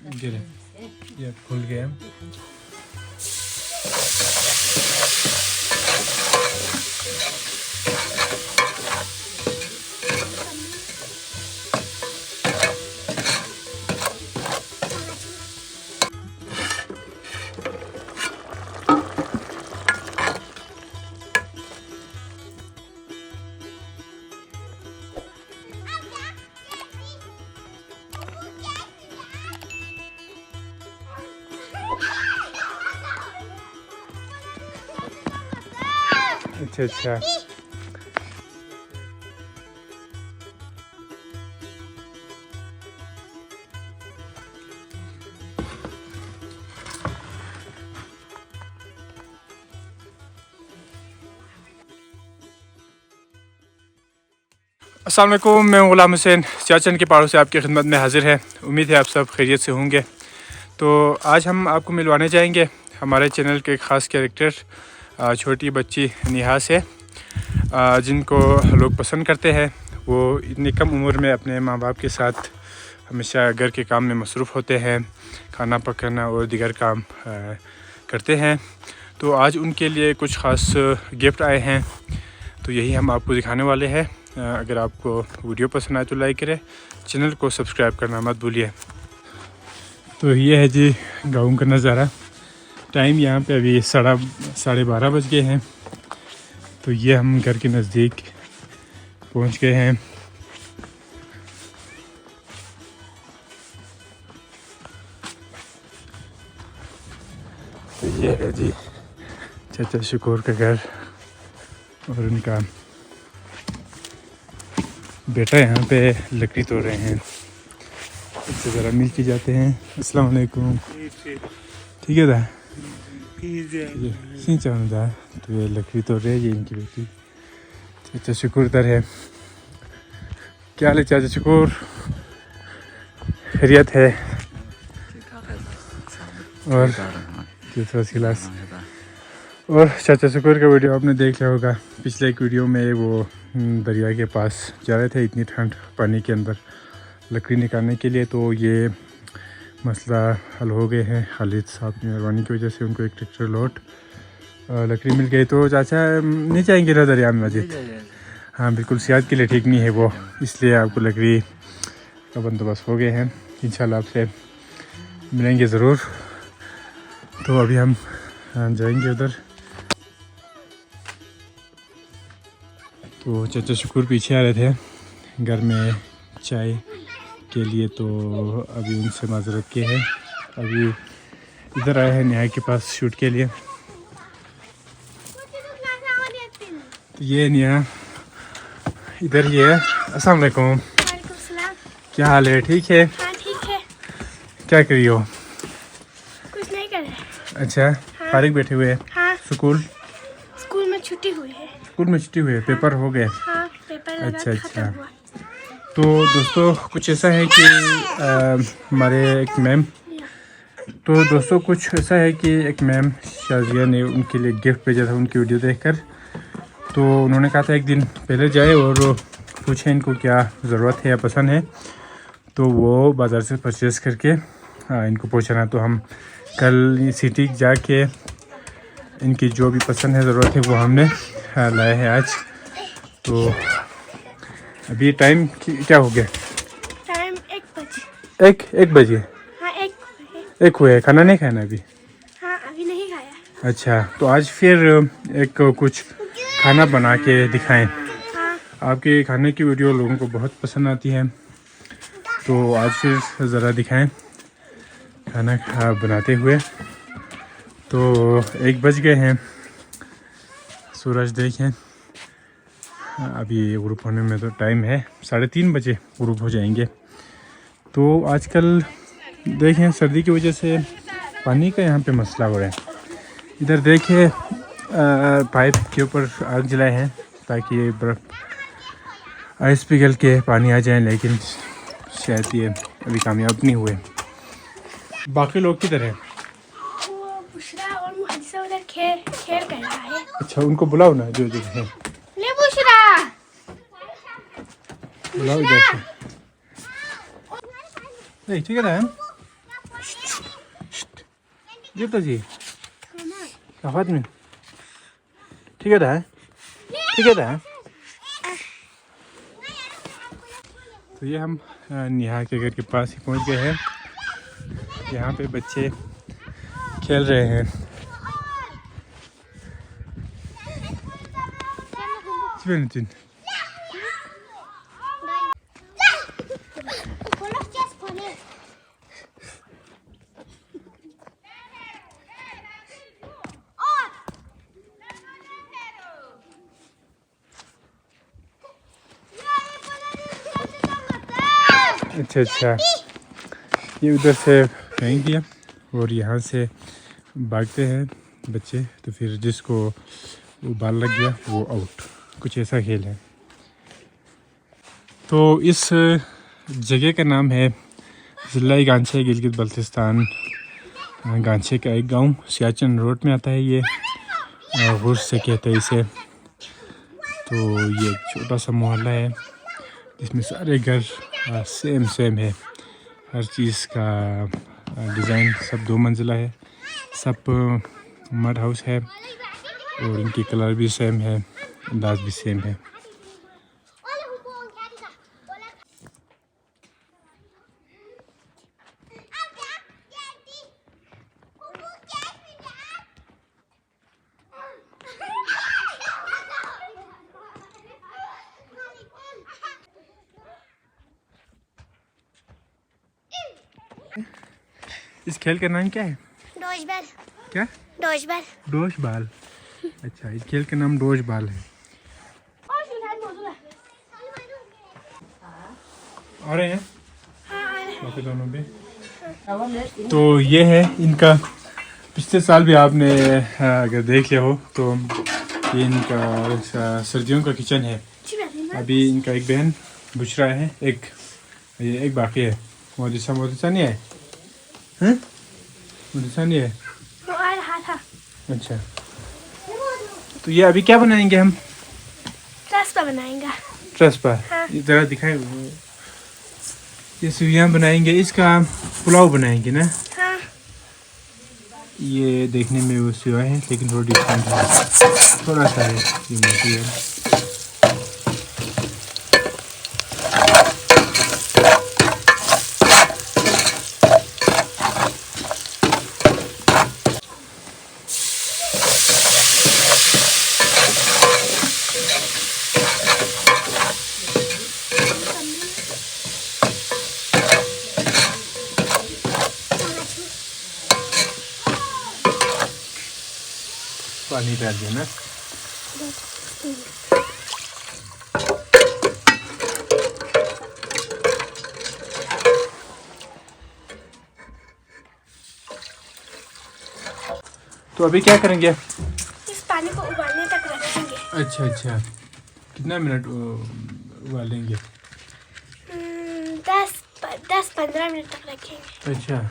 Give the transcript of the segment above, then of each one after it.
गिरे, ये खुल गया। अच्छा अच्छा, अस्सलाम वालेकुम। मैं गुलाम हुसैन चाचन के पहाड़ों से आपकी खिदमत में हाजिर है। उम्मीद है आप सब खैरियत से होंगे। तो आज हम आपको मिलवाने जाएंगे हमारे चैनल के एक ख़ास कैरेक्टर, छोटी बच्ची नेहा से, जिनको लोग पसंद करते हैं। वो इतनी कम उम्र में अपने माँ बाप के साथ हमेशा घर के काम में मसरूफ़ होते हैं, खाना पकाना और दीगर काम करते हैं। तो आज उनके लिए कुछ ख़ास गिफ्ट आए हैं, तो यही हम आपको दिखाने वाले हैं। अगर आपको वीडियो पसंद आए तो लाइक करें, चैनल को सब्सक्राइब करना मत भूलिए। तो ये है जी गाँव का नज़ारा। टाइम यहाँ पे अभी 12:30 बज गए हैं। तो ये हम घर के नज़दीक पहुँच गए हैं। तो ये है जी चाचा शकूर का घर और उनका बेटा यहाँ पे लकड़ी तोड़ रहे हैं। इससे ज़रा मिल के जाते हैं। अस्सलाम वालेकुम। ठीक है दा सिंचान दा। तो ये लकड़ी तोड़ रहे हैं, ये इनकी बेटी। चाचा शकूर इधर है। क्या हाल है चाचा शकूर? खैरियत है? और क्लास। और चाचा शकूर का वीडियो आपने देख लिया होगा। पिछले एक वीडियो में वो दरिया के पास जा रहे थे, इतनी ठंड पानी के अंदर लकड़ी निकालने के लिए। तो ये मसला हल हो गए हैं। खालिद साहब की मेहरबानी की वजह से उनको एक ट्रैक्टर लोड लकड़ी मिल गई। तो चाचा नहीं जाएंगे ना दरिया में मस्जिद? हाँ बिल्कुल, सेहत के लिए ठीक नहीं है वो, इसलिए आपको लकड़ी का बंदोबस्त हो गए हैं। इंशाल्लाह आपसे मिलेंगे ज़रूर। तो अभी हम जाएंगे उधर। तो चाचा शकूर पीछे आ रहे थे घर में चाय के लिए, तो अभी उनसे माजरत के हैं। अभी इधर आए हैं नेहा के पास शूट के लिए। तो ये नेहा इधर ही है। अस्सलाम वालेकुम। क्या हाल है? ठीक है? हाँ ठीक है। क्या कर रही हो? कुछ नहीं कर रहे। अच्छा, हाँ। फारिग बैठे हुए हैं? हाँ। स्कूल में छुट्टी हुई है। स्कूल में छुट्टी हुई है, पेपर हो गए? हाँ, पेपर लगा अच्छा खत्म अच्छा। हुआ। तो दोस्तों कुछ ऐसा है कि हमारे एक मैम एक मैम शाजिया ने उनके लिए गिफ्ट भेजा था उनकी वीडियो देखकर। तो उन्होंने कहा था एक दिन पहले जाए और पूछें इनको क्या ज़रूरत है या पसंद है, तो वो बाज़ार से परचेज़ करके इनको पहुंचाना। तो हम कल सिटी जाके इनकी जो भी पसंद है, ज़रूरत है, वो हमने लाया है आज। तो अभी टाइम क्या हो गया? टाइम 1 बजे। एक बजे? हाँ 1 बजे। एक हुए, खाना नहीं खाना अभी? हाँ अभी नहीं खाया। अच्छा, तो आज फिर एक कुछ खाना बना के दिखाएं। हाँ। आपके खाने की वीडियो लोगों को बहुत पसंद आती है, तो आज फिर ज़रा दिखाएं खाना बनाते हुए। तो 1 बज गए हैं। सूरज देखें, अभी ग्रुप होने में तो टाइम है, 3:30 बजे ग्रुप हो जाएंगे। तो आजकल देखें सर्दी की वजह से पानी का यहाँ पे मसला हो रहा है। इधर देखिए पाइप के ऊपर आग जलाए हैं ताकि ये बर्फ़ आइस पिघल के पानी आ जाए, लेकिन शायद ये अभी कामयाब नहीं हुए। बाकी लोग किधर हैं? वो बुशरा और मुहद्दिसा उधर खेल कर रहा है। अच्छा, उनको बुलाओ ना जो है। ले बुशरा, बुलाओ इधर से। ठीक है ना? जीता जी आवाज में ठीक है ठीक है। तो ये हम नेहा के घर के पास ही पहुंच गए हैं। यहाँ पे बच्चे खेल रहे हैं। अच्छा ये उधर से फेंक दिया और यहाँ से भागते हैं बच्चे, तो फिर जिसको वो बाल लग गया वो आउट, कुछ ऐसा खेल है। तो इस जगह का नाम है ज़िला गांछे, गिलगित बल्तिस्तान। गांछे का एक गांव सियाचिन रोड में आता है। ये गुर्स से कहते हैं इसे। तो ये एक छोटा सा मोहल्ला है जिसमें सारे घर सेम है। हर चीज़ का डिज़ाइन सब 2 मंजिला है, सब मड हाउस है और इनकी कलर भी सेम है, अंदाज भी सेम है। इस खेल का नाम क्या है? डॉजबॉल। क्या? डॉजबॉल। डॉजबॉल। अच्छा, इस खेल का नाम डॉजबॉल है। आ रहे हैं बाकी दोनों भी। तो ये है इनका, पिछले साल भी आपने अगर देख लिया हो तो ये इनका सर्दियों का किचन है। अभी इनका एक बहन बुशरा है, एक बाकी है। मोदिसा नहीं है, हैं? मोदिसा नहीं है। वो आ रहा था। अच्छा, तो ये अभी क्या बनाएंगे हम? रास्ता बनाएंगे। ट्रस्पा। हाँ। ये जरा दिखाए। ये सुइयां बनाएंगे, इसका पुलाव बनाएंगे ना। हाँ। ये देखने में वो सेवा है लेकिन थोड़ा डिफरेंट है, थोड़ा सा है, ये मोटी है। पानी डाल देना। तो अभी क्या करेंगे? इस पानी को उबालने तक रखेंगे। अच्छा, कितना मिनट उबालेंगे? 10-15 मिनट तक रखेंगे। अच्छा,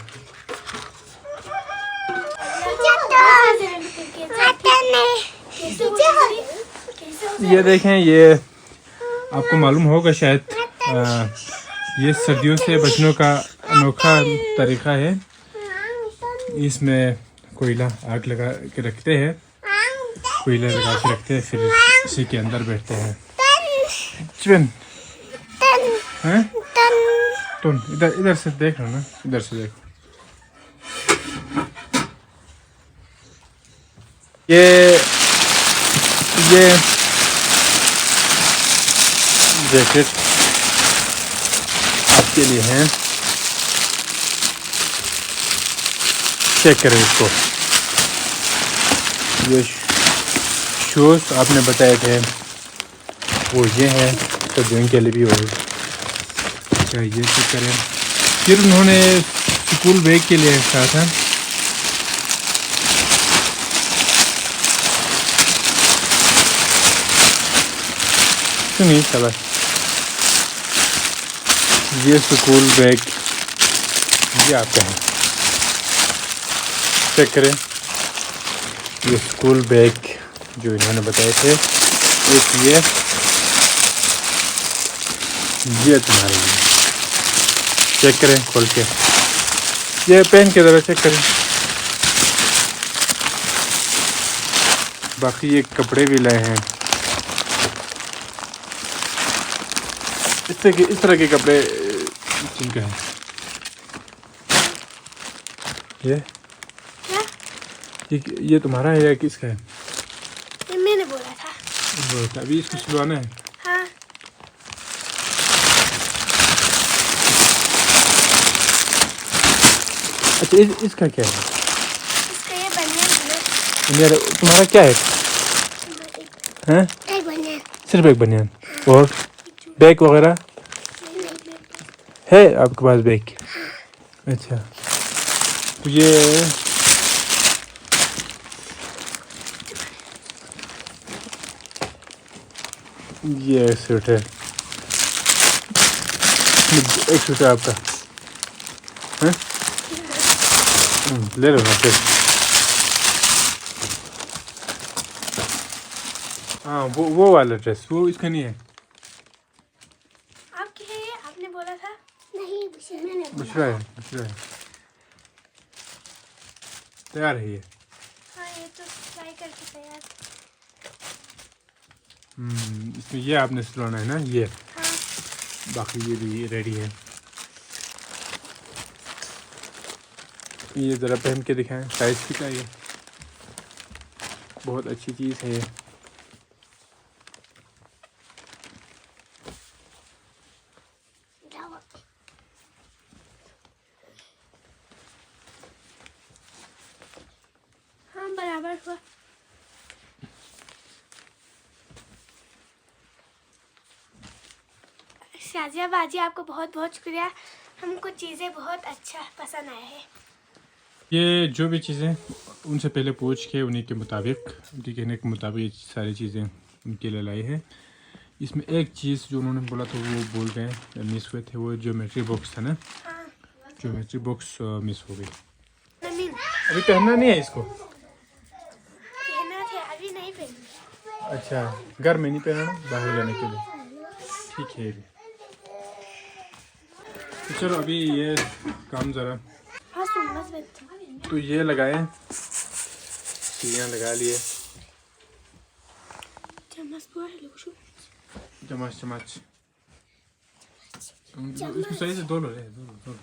ये देखें, ये आपको मालूम होगा शायद, ये सर्दियों से बचने का अनोखा तरीका है। इसमें कोयला आग लगा के रखते हैं, कोयला लगा के रखते हैं, फिर इसी के अंदर बैठते हैं। चिकन हैं? तो इधर से देख रहा ना, इधर से देखो। ये जैकेट आपके लिए है, चेक करें इसको। ये शूज़ आपने बताए थे वो ये हैं, सर्दियों के लिए भी हो। अच्छा, ये चेक करें। फिर उन्होंने स्कूल बैग के लिए कहा था। नहीं चला, ये स्कूल बैग ये आपका है, चेक करें। ये स्कूल बैग जो इन्होंने बताए थे, एक ये तुम्हारे लिए, चेक करें खोल के। ये पेन के ज़रा चेक करें, बाकी ये कपड़े भी लाए हैं। इस तरह के कपड़े जिनका है ये क्या? ये तुम्हारा है या किसका है? ये मैंने बोला था। तो अभी इसको सिलवाना है। हाँ। अच्छा इसका क्या है? इसका ये बनियान है। यार तुम्हारा क्या है? हैं? एक बनियान। सिर्फ एक बनियान और बैग वगैरह है आपके पास बैग? अच्छा तो ये सूट है, एक सूट है आपका है? ले लो ना फिर। हाँ वो वाला ड्रेस वो इसका नहीं है। आपके है ये? आपने बोला था। नहीं मैंने बुशरा है तैयार है ये। हाँ ये तो ट्राई करके तैयार। इसमें ये आपने सिलवाना है ना ये। हाँ। बाकी ये भी रेडी है। ये ज़रा पहन के दिखाएं साइज़ कितना है ये। बहुत अच्छी चीज़ है ये। हाँ बराबर हुआ। शाजिया बाजी आपको बहुत बहुत शुक्रिया। हमको चीज़ें बहुत अच्छा पसंद आया है। ये जो भी चीज़ें उनसे पहले पूछ के उन्हीं के मुताबिक उनके कहने के मुताबिक सारी चीज़ें उनके लिए लाई है। इसमें एक चीज़ जो उन्होंने बोला था वो भूल गए, मिस हुए थे, वो ज्योमेट्री बॉक्स था ना। हाँ। ज्योमेट्री बॉक्स मिस हो गई। नमीन अभी पहनना नहीं है इसको? पहना थे अभी नहीं पहनी। अच्छा घर में नहीं पहनना, बाहर जाने के लिए ठीक है। तो चलो अभी ये काम ज़रा हाँ सुनना बच्चा। तो ये लगाए, सीढ़ियाँ लगा लिए। चम्मच पूरा लूशु। चम्मच इसको सही से धो लो रे, धो लो।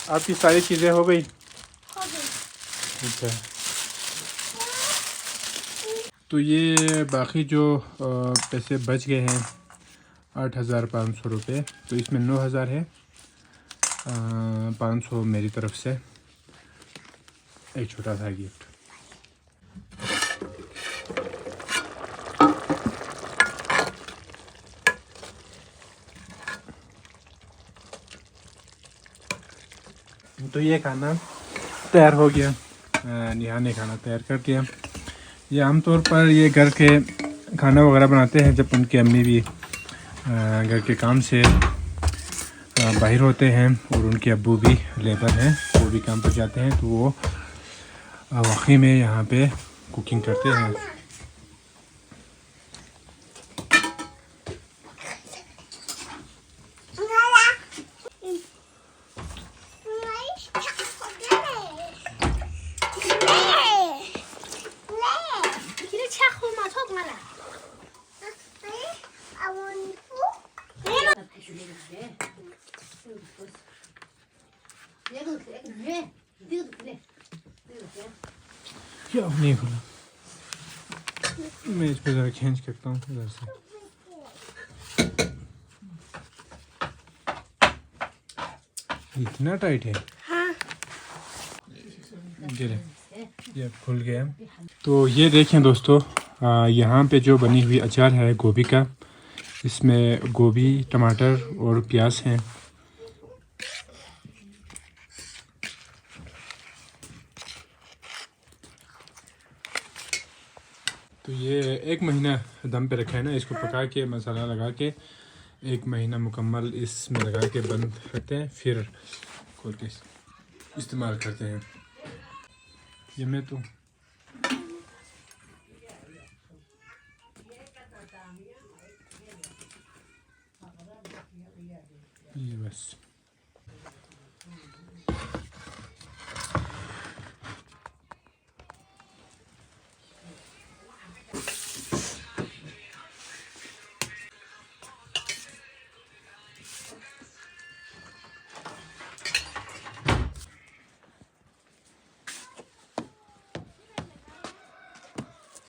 आपकी सारी चीज़ें हो गई? हो गई। अच्छा तो ये बाकी जो पैसे बच गए हैं 8,500 रुपये, तो इसमें 9,000 है। 500 मेरी तरफ से एक छोटा सा गिफ्ट। तो ये खाना तैयार हो गया। निहा ने खाना तैयार कर दिया। ये आमतौर पर ये घर के खाना वगैरह बनाते हैं जब उनकी अम्मी भी घर के काम से बाहर होते हैं और उनके अब्बू भी लेबर हैं, वो भी काम पर जाते हैं, तो वो वाकई में यहाँ पे कुकिंग करते हैं। क्या नहीं खुला, मैं इस पर ज़रा खींच करता हूँ इधर से। इतना टाइट है? हाँ। ये खुल गया। तो ये देखें दोस्तों, यहाँ पे जो बनी हुई अचार है गोभी का, इसमें गोभी, टमाटर और प्याज हैं। तो ये 1 महीना दम पे रखा है ना, इसको पका के मसाला लगा के 1 महीना मुकम्मल इसमें लगा के बंद रखते हैं, फिर खोल के इस्तेमाल करते हैं। ये मैं तो